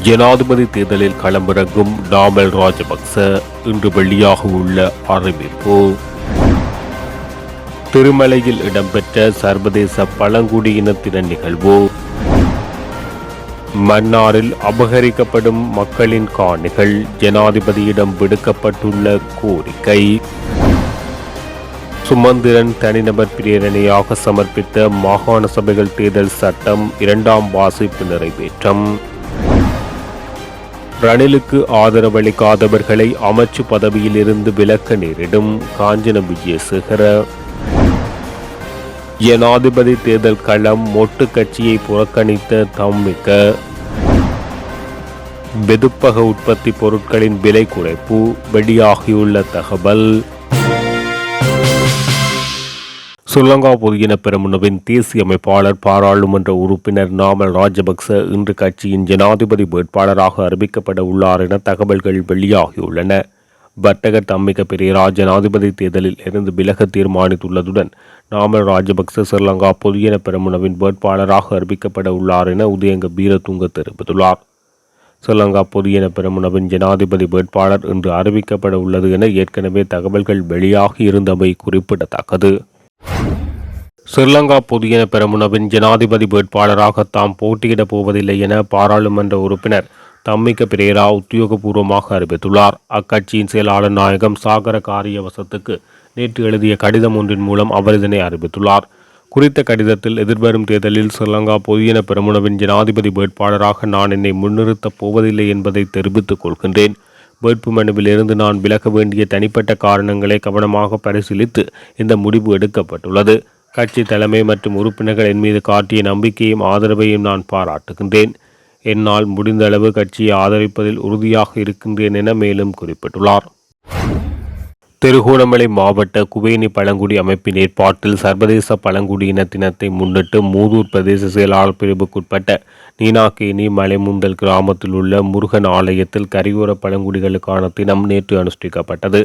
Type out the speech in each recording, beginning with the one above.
ஜனாதிபதி தேர்தலில் களமிறங்கும் நாமல் ராஜபக்ச இன்று வெளியாக உள்ள அறிவிப்பு. திருமலையில் இடம்பெற்ற சர்வதேச பழங்குடியின தின நிகழ்வு. மன்னாரில் அபகரிக்கப்படும் மக்களின் காணிகள் ஜனாதிபதியிடம் விடுக்கப்பட்டுள்ள கோரிக்கை. சுமந்திரன் தனிநபர் பிரேரணையாக சமர்ப்பித்த மாகாண சபைகள் தேர்தல் சட்டம் 2ஆம் வாசிப்பு நிறைவேற்றம். ரணிலுக்கு ஆதரவளிக்காதவர்களை அமைச்சு பதவியில் இருந்து விலக்க நேரிடும் காஞ்சன விஜயசேகர. ஜனாதிபதி தேர்தல் களம் மொட்டு கட்சியை புறக்கணித்த தம்மிக்க. வெதுப்பக உற்பத்தி பொருட்களின் விலை குறைப்பு வெளியாகியுள்ள தகவல். ஸ்ரீலங்கா பொதுஜன பெரமுனவின் தேசிய அமைப்பாளர் பாராளுமன்ற உறுப்பினர் நாமல் ராஜபக்ச இன்று கட்சியின் ஜனாதிபதி வேட்பாளராக அறிவிக்கப்பட உள்ளார் என தகவல்கள் வெளியாகியுள்ளன. வர்த்தக தம்மிக பெரேரா ஜனாதிபதி தேர்தலில் இருந்து விலக தீர்மானித்துள்ளதுடன் நாமல் ராஜபக்ச ஸ்ரீலங்கா பொதுஜன பெரமுனவின் வேட்பாளராக அறிவிக்கப்பட உள்ளார் என உதயங்க வீரதுங்க தெரிவித்துள்ளார். ஸ்ரீலங்கா பொதுஜன பெரமுனவின் ஜனாதிபதி வேட்பாளர் இன்று அறிவிக்கப்பட உள்ளது என ஏற்கனவே தகவல்கள் வெளியாகி இருந்தமை குறிப்பிடத்தக்கது. ஸ்ரீலங்கா பொதுஜன பெரமுனவின் ஜனாதிபதி வேட்பாளராக தாம் போட்டியிடப் போவதில்லை என பாராளுமன்ற உறுப்பினர் தம்மிக்க பிரேரா உத்தியோகபூர்வமாக அறிவித்துள்ளார். அக்கட்சியின் செயலாளர் நாயகம் சாகர காரியவசத்துக்கு நேற்று எழுதிய கடிதம் ஒன்றின் மூலம் அவர் இதனை அறிவித்துள்ளார். குறித்த கடிதத்தில் எதிர்வரும் தேர்தலில் ஸ்ரீலங்கா பொதுஜன பெரமுனவின் ஜனாதிபதி வேட்பாளராக நான் என்னை முன்னிறுத்தப் போவதில்லை என்பதை தெரிவித்துக் கொள்கின்றேன். வேட்புமனுவில் இருந்து நான் விலக வேண்டிய தனிப்பட்ட காரணங்களை கவனமாக பரிசீலித்து இந்த முடிவு எடுக்கப்பட்டுள்ளது. கட்சி தலைமை மற்றும் உறுப்பினர்கள் என் மீது காட்டிய நம்பிக்கையும் ஆதரவையும் நான் பாராட்டுகின்றேன். என்னால் முடிந்த அளவு கட்சியை ஆதரிப்பதில் உறுதியாக இருக்கின்றேன் என மேலும் குறிப்பிட்டுள்ளார். திருகோணமலை மாவட்ட குவேனி பழங்குடி அமைப்பின் ஏற்பாட்டில் சர்வதேச பழங்குடியின தினத்தை முன்னிட்டு மூதூர் பிரதேச செயலாளர் பிரிவுக்குட்பட்ட நீனாக்கேணி மலைமுந்தல் கிராமத்தில் உள்ள முருகன் ஆலயத்தில் கரையோர பழங்குடிகளுக்கான தினம் நேற்று அனுஷ்டிக்கப்பட்டது.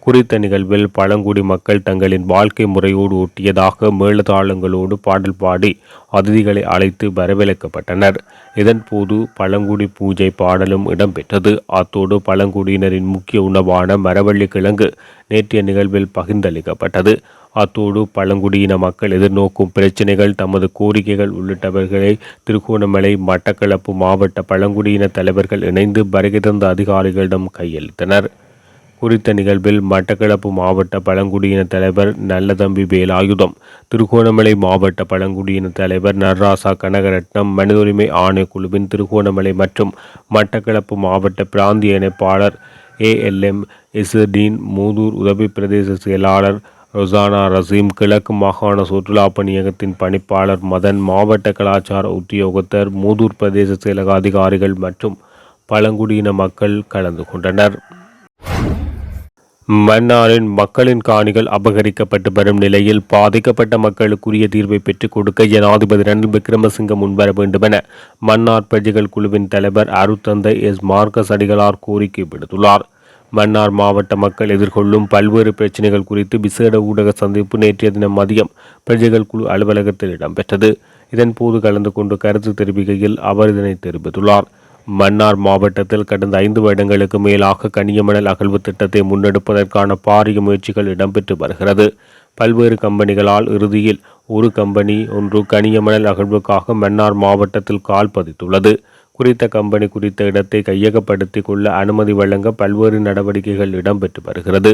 குறித்த நிகழ்வில் பழங்குடி மக்கள் தங்களின் வாழ்க்கை முறையோடு ஒட்டியதாக மேளதாளங்களோடு பாடல் பாடி அதிதிகளை அழைத்து வரவேற்கப்பட்டனர். இதன்போது பழங்குடி பூஜை பாடலும் இடம்பெற்றது. அத்தோடு பழங்குடியினரின் முக்கிய உணவான மரவள்ளி கிழங்கு நேற்றைய நிகழ்வில் பகிர்ந்தளிக்கப்பட்டது. அத்தோடு பழங்குடியின மக்கள் எதிர்நோக்கும் பிரச்சினைகள், தமது கோரிக்கைகள் உள்ளிட்டவர்களை திருகோணமலை, மட்டக்களப்பு மாவட்ட பழங்குடியின தலைவர்கள் இணைந்து வருகை தந்த அதிகாரிகளிடம் கையளித்தனர். குறித்த நிகழ்வில் மட்டக்களப்பு மாவட்ட பழங்குடியின தலைவர் நல்லதம்பி வேலாயுதம், திருகோணமலை மாவட்ட பழங்குடியின தலைவர் நர்ராசா கனகரட்னம், மனித உரிமை ஆணைக்குழுவின் திருகோணமலை மற்றும் மட்டக்களப்பு மாவட்ட பிராந்திய இணைப்பாளர் ALM இசுதீன், மூதூர் உதவி பிரதேச செயலாளர் ரொசானா ரசீம், கிழக்கு மாகாண சுற்றுலா பணியகத்தின் பணிப்பாளர் மதன், மாவட்ட கலாச்சார உத்தியோகத்தர், மூதூர் பிரதேச செயலக அதிகாரிகள் மற்றும் பழங்குடியின மக்கள் கலந்து கொண்டனர். மன்னாரின் மக்களின் காணிகள் அபகரிக்கப்பட்டு வரும் நிலையில் பாதிக்கப்பட்ட மக்களுக்குரிய தீர்வை பெற்றுக் கொடுக்க ஜனாதிபதி ரணில் விக்ரமசிங்க முன்வர வேண்டுமென மன்னார் பிரஜைகள் குழுவின் தலைவர் அருத்தந்தை S. மார்க்கஸ் அடிகளார் கோரிக்கை விடுத்துள்ளார். மன்னார் மாவட்ட மக்கள் எதிர்கொள்ளும் பல்வேறு பிரச்சினைகள் குறித்து விசேட ஊடக சந்திப்பு நேற்றைய தினம் மதியம் பிரஜைகள் குழு அலுவலகத்தில் இடம்பெற்றது. இதன்போது கலந்து கொண்டு கருத்து தெரிவிக்கையில் அவர் இதனை தெரிவித்துள்ளார். மன்னார் மாவட்டத்தில் கடந்த 5 வருடங்களுக்கு மேலாக கனியமணல் அகழ்வு திட்டத்தை முன்னெடுப்பதற்கான பாரிய முயற்சிகள் இடம்பெற்று வருகிறது. பல்வேறு கம்பெனிகளால் இறுதியில் ஒரு கம்பெனி ஒன்று கனியமணல் அகழ்வுக்காக மன்னார் மாவட்டத்தில் கால் பதித்துள்ளது. குறித்த கம்பெனி குறித்த இடத்தை கையகப்படுத்தி கொள்ள அனுமதி வழங்க பல்வேறு நடவடிக்கைகள் இடம்பெற்று வருகிறது.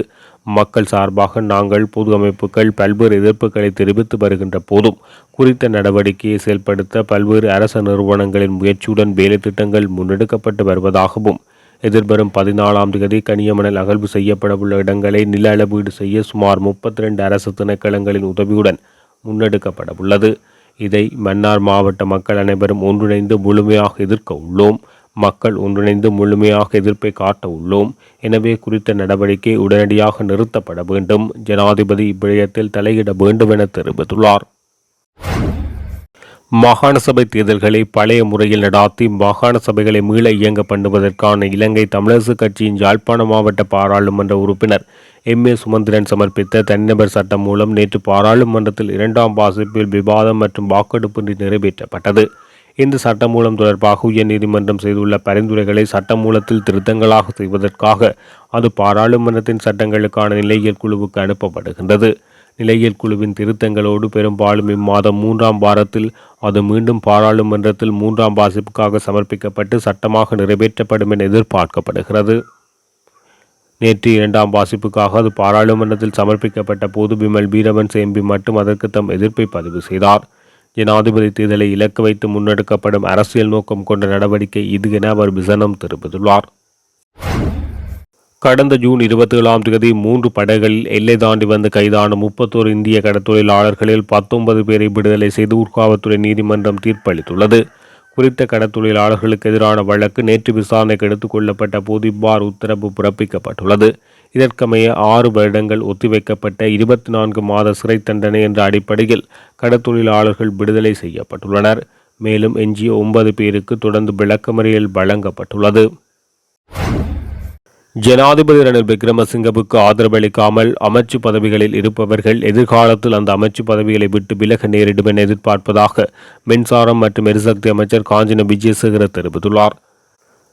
மக்கள் சார்பாக நாங்கள் பொது அமைப்புகள் பல்வேறு எதிர்ப்புகளை தெரிவித்து வருகின்ற போதும் குறித்த நடவடிக்கையை செயல்படுத்த பல்வேறு அரச நிறுவனங்களின் முயற்சியுடன் வேலை திட்டங்கள் முன்னெடுக்கப்பட்டு வருவதாகவும், எதிர்வரும் 14ஆம் தேதி கனியமணல் அகழ்வு செய்யப்படவுள்ள இடங்களை நில அளவீடு செய்ய சுமார் 32 அரசு திணைக்களங்களின் உதவியுடன் முன்னெடுக்கப்பட உள்ளது. இதை மன்னார் மாவட்ட மக்கள் அனைவரும் ஒன்றிணைந்து முழுமையாக எதிர்க்க உள்ளோம். மக்கள் ஒன்றிணைந்து முழுமையாக எதிர்ப்பை காட்ட உள்ளோம். எனவே குறித்த நடவடிக்கை உடனடியாக நிறுத்தப்பட வேண்டும். ஜனாதிபதி இவ்விடயத்தில் தலையிட வேண்டும் என தெரிவித்துள்ளார். மாகாண சபை தேர்தல்களை பழைய முறையில் நடாத்தி மாகாண சபைகளை மீள இயங்க பண்ணுவதற்கான இலங்கை தமிழரசு கட்சியின் யாழ்ப்பாண மாவட்ட பாராளுமன்ற உறுப்பினர் MA சுமந்திரன் சமர்ப்பித்த தனிநபர் சட்டம் மூலம் நேற்று பாராளுமன்றத்தில் 2ஆம் வாசிப்பில் விவாதம் மற்றும் வாக்கெடுப்பு நிறைவேற்றப்பட்டது. இந்த சட்டமூலம் தொடர்பாக உயர்நீதிமன்றம் செய்துள்ள பரிந்துரைகளை சட்டமூலத்தில் திருத்தங்களாக செய்வதற்காக அது பாராளுமன்றத்தின் சட்டங்களுக்கான நிலையியல் குழுவுக்கு அனுப்பப்படுகின்றது. நிலையியல் குழுவின் திருத்தங்களோடு பெரும்பாலும் இம்மாதம் 3ஆம் வாரத்தில் அது மீண்டும் பாராளுமன்றத்தில் 3ஆம் வாசிப்புக்காக சமர்ப்பிக்கப்பட்டு சட்டமாக நிறைவேற்றப்படும் என எதிர்பார்க்கப்படுகிறது. நேற்று 2ஆம் வாசிப்புக்காக அது பாராளுமன்றத்தில் சமர்ப்பிக்கப்பட்ட போது விமல் வீரவன்ச எம்பி மட்டும் அதற்கு தம் எதிர்ப்பை பதிவு செய்தார். ஜனாதிபதி தேர்தலை இலக்கு வைத்து முன்னெடுக்கப்படும் அரசியல் நோக்கம் கொண்ட நடவடிக்கை இது என அவர் விசனம் தெரிவித்துள்ளார். கடந்த ஜூன் 27ஆம் தேதி 3 படகுகளில் எல்லை தாண்டி வந்து கைதான 31 இந்திய கடற்தொழிலாளர்களில் 19 பேரை விடுதலை செய்து ஊர்காவல்துறை நீதிமன்றம் தீர்ப்பளித்துள்ளது. குறித்த கடற்தொழிலாளர்களுக்கு எதிரான வழக்கு நேற்று விசாரணைக்கு எடுத்துக் கொள்ளப்பட்ட போது இவ்வாறு உத்தரவு பிறப்பிக்கப்பட்டுள்ளது. இதற்கமைய 6 வருடங்கள் ஒத்திவைக்கப்பட்ட 24 மாத சிறை தண்டனை என்ற அடிப்படையில் கடற்தொழிலாளர்கள் விடுதலை செய்யப்பட்டுள்ளனர். மேலும் எஞ்சிய 9 பேருக்கு தொடர்ந்து விளக்கமறியல் வழங்கப்பட்டுள்ளது. ஜனாதிபதி ரணில் விக்ரமசிங்கவுக்கு ஆதரவளிக்காமல் அமைச்சு பதவிகளில் இருப்பவர்கள் எதிர்காலத்தில் அந்த அமைச்சு பதவிகளை விட்டு விலக நேரிடும் என எதிர்பார்ப்பதாக மின்சாரம் மற்றும் எரிசக்தி அமைச்சர் காஞ்சன விஜயசேகர தெரிவித்துள்ளார்.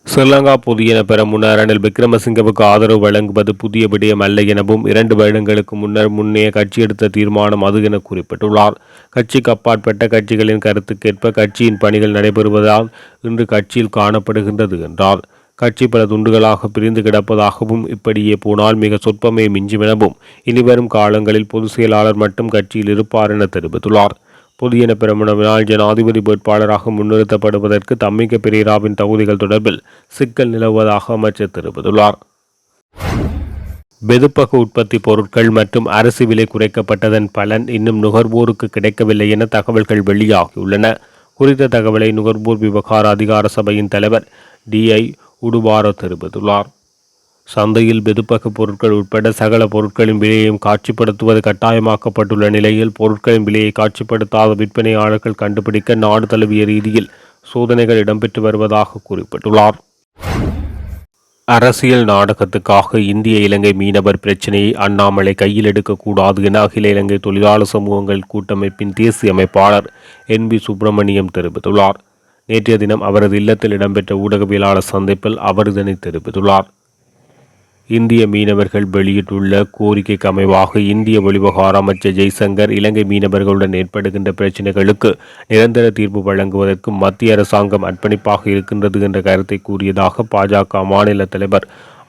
ஸ்ரீலங்கா பொதுஜன பெரமுன ரணில் விக்ரமசிங்கவுக்கு ஆதரவு வழங்குவது புதிய விடயம் அல்ல எனவும் 2 வருடங்களுக்கு முன்னைய கட்சி எடுத்த தீர்மானம் அது என குறிப்பிட்டுள்ளார். கட்சிக்கு அப்பாற்பட்ட கட்சிகளின் கருத்துக்கேற்ப கட்சியின் பணிகள் நடைபெறுவதால் இன்று கட்சியில் காணப்படுகின்றது என்றார். கட்சி பல துண்டுகளாக பிரிந்து கிடப்பதாகவும் இப்படியே போனால் மிக சொற்பமே மிஞ்சும் எனவும் இனிவரும் காலங்களில் பொதுச் செயலாளர் மட்டும் கட்சியில் இருப்பார் என தெரிவித்துள்ளார். பொதுஜன பெரமுனவினால் ஜனாதிபதி வேட்பாளராக முன்னிறுத்தப்படுவதற்கு தம்மிக பெரேராவின் தகுதிகள் தொடர்பில் சிக்கல் நிலவுவதாக அமைச்சர் தெரிவித்துள்ளார். வெதுப்பக உற்பத்தி பொருட்கள் மற்றும் அரிசி விலை குறைக்கப்பட்டதன் பலன் இன்னும் நுகர்வோருக்கு கிடைக்கவில்லை என தகவல்கள் வெளியாகியுள்ளன. குறித்த தகவலை நுகர்வோர் விவகார அதிகார சபையின் தலைவர் DI உடுவார தெரிவித்துள்ளார். சந்தையில் வெதுப்பக பொருட்கள் உட்பட சகல பொருட்களின் விலையையும் காட்சிப்படுத்துவது கட்டாயமாக்கப்பட்டுள்ள நிலையில் பொருட்களின் விலையை காட்சிப்படுத்தாத விற்பனையாளர்கள் கண்டுபிடிக்க நாடு தழுவிய ரீதியில் சோதனைகள் இடம்பெற்று வருவதாக குறிப்பிட்டுள்ளார். அரசியல் நாடகத்துக்காக இந்திய இலங்கை மீனவர் பிரச்சினையை அண்ணாமலை கையில் எடுக்கக்கூடாது என அகில இலங்கை தொழிலாளர் சமூகங்கள் கூட்டமைப்பின் தேசிய அமைப்பாளர் NB சுப்பிரமணியம் தெரிவித்துள்ளார். நேற்றைய தினம் அவரது இல்லத்தில் இடம்பெற்ற ஊடகவியலாளர் சந்திப்பில் அவர் இதனை தெரிவித்துள்ளார். இந்திய மீனவர்கள் வெளியிட்டுள்ள கோரிக்கைக்கு அமைவாக இந்திய வெளிவிவகார அமைச்சர் ஜெய்சங்கர் இலங்கை மீனவர்களுடன் ஏற்படுகின்ற பிரச்சினைகளுக்கு நிரந்தர தீர்வு வழங்குவதற்கு மத்திய அரசாங்கம் அர்ப்பணிப்பாக இருக்கின்றது என்ற கருத்தை கூறியதாக பாஜக மாநில தலைவர்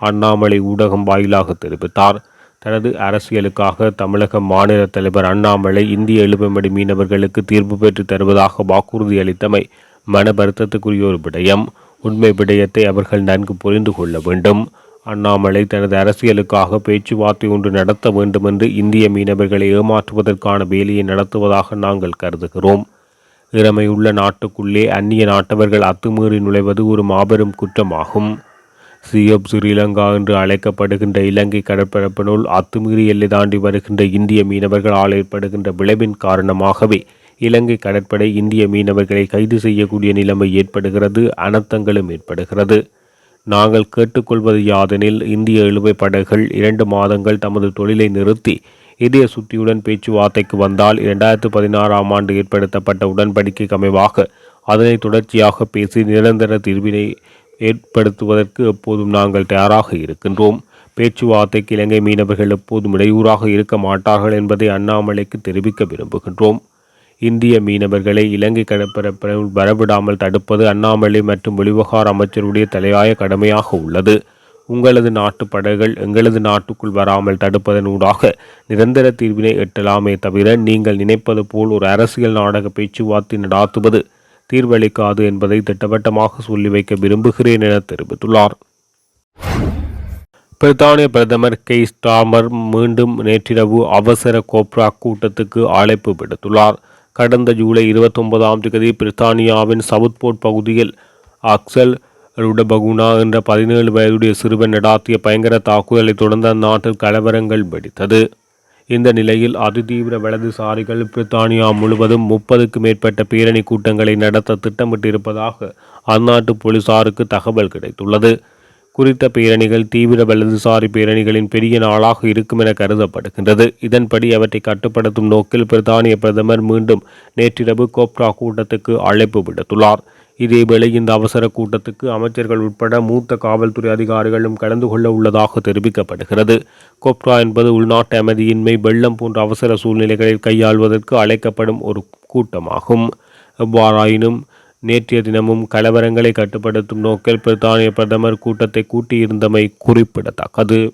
அண்ணாமலை ஊடகம் வாயிலாக தெரிவித்தார். தனது அரசியலுக்காக தமிழக மாநில தலைவர் அண்ணாமலை இந்திய எழுபமடி மீனவர்களுக்கு தீர்வு பெற்று தருவதாக வாக்குறுதி அளித்தமை மன வருத்தத்துக்குரிய ஒரு விடயம். உண்மை விடயத்தை அவர்கள் நன்கு புரிந்து கொள்ள வேண்டும். அண்ணாமலை தனது அரசியலுக்காக பேச்சுவார்த்தை ஒன்று நடத்த வேண்டும் என்று இந்திய மீனவர்களை ஏமாற்றுவதற்கான வேலையை நடத்துவதாக நாங்கள் கருதுகிறோம். இறமையுள்ள நாட்டுக்குள்ளே அந்நிய நாட்டவர்கள் அத்துமீறி நுழைவது ஒரு மாபெரும் குற்றமாகும். ஸ்ரீலங்கா என்று அழைக்கப்படுகின்ற இலங்கை கடற்பரப்பினுள் அத்துமீறி எல்லை தாண்டி வருகின்ற இந்திய மீனவர்களால் ஏற்படுகின்ற விளைவின் காரணமாகவே இலங்கை கடற்படை இந்திய மீனவர்களை கைது செய்யக்கூடிய நிலைமை ஏற்படுகிறது, அனர்த்தங்களும் ஏற்படுகிறது. நாங்கள் கேட்டுக்கொள்வது யாதெனில் இந்திய இழுவை படகுகள் 2 மாதங்கள் தமது தொழிலை நிறுத்தி இதய சுத்தியுடன் பேச்சுவார்த்தைக்கு வந்தால் 2016ஆம் ஆண்டு ஏற்படுத்தப்பட்ட உடன்படிக்கைக்கு அமைவாக அதனை தொடர்ச்சியாக பேசி நிரந்தர தீர்வினை ஏற்படுத்துவதற்கு எப்போதும் நாங்கள் தயாராக இருக்கின்றோம். பேச்சுவார்த்தைக்கு இலங்கை மீனவர்கள் எப்போதும் இடையூறாக இருக்க மாட்டார்கள் என்பதை அண்ணாமலைக்கு தெரிவிக்க விரும்புகின்றோம். இந்திய மீனவர்களை இலங்கை கடற்பரப்பில் வரவிடாமல் தடுப்பது அண்ணாமலை மற்றும் வெளிவிவகார அமைச்சருடைய தலையாய கடமையாக உள்ளது. உங்களது நாட்டு படகுகள் எங்களது நாட்டுக்குள் வராமல் தடுப்பதனூடாக நிரந்தர தீர்வினை எட்டலாமே தவிர நீங்கள் நினைப்பது போல் ஒரு அரசியல் நாடக பேச்சுவார்த்தை நடாத்துவது தீர்வளிக்காது என்பதை திட்டவட்டமாக சொல்லி வைக்க விரும்புகிறேன் என தெரிவித்துள்ளார். பிரித்தானிய பிரதமர் கெய்ர் ஸ்டார்மர் மீண்டும் நேற்றிரவு அவசர கோப்ரா கூட்டத்துக்கு அழைப்பு விடுத்துள்ளார். கடந்த ஜூலை 29ஆம் தேதி பிரித்தானியாவின் சவுத்போர்ட் பகுதியில் அக்சல் ருடபகுனா என்ற 17 வயதுடைய சிறுவன் நடாத்திய பயங்கர தாக்குதலை தொடர்ந்து அந்நாட்டில் கலவரங்கள் வெடித்தது. இந்த நிலையில் அதிதீவிர வலதுசாரிகள் பிரித்தானியா முழுவதும் 30க்கும் மேற்பட்ட பேரணி கூட்டங்களை நடத்த திட்டமிட்டிருப்பதாக அந்நாட்டு போலீசாருக்கு தகவல் கிடைத்துள்ளது. குறித்த பேரணிகள் தீவிர வலதுசாரி பேரணிகளின் பெரிய நாளாக இருக்கும் என கருதப்படுகின்றது. இதன்படி அவற்றை கட்டுப்படுத்தும் நோக்கில் பிரித்தானிய பிரதமர் மீண்டும் நேற்றிரவு கோப்ரா கூட்டத்துக்கு அழைப்பு விடுத்துள்ளார். இதேவேளை இந்த அவசர கூட்டத்துக்கு அமைச்சர்கள் உட்பட மூத்த காவல்துறை அதிகாரிகளும் கலந்து கொள்ள உள்ளதாக தெரிவிக்கப்படுகிறது. கோப்ரா என்பது உள்நாட்டு அமைதியின்மை, வெள்ளம் போன்ற அவசர சூழ்நிலைகளில் கையாள்வதற்கு அழைக்கப்படும் ஒரு கூட்டமாகும். எவ்வாறாயினும் நேற்றைய தினமும் கலவரங்களை கட்டுப்படுத்தும் நோக்கில் பிரித்தானிய பிரதமர் கூட்டத்தை கூட்டியிருந்தமை குறிப்பிடத்தக்கது.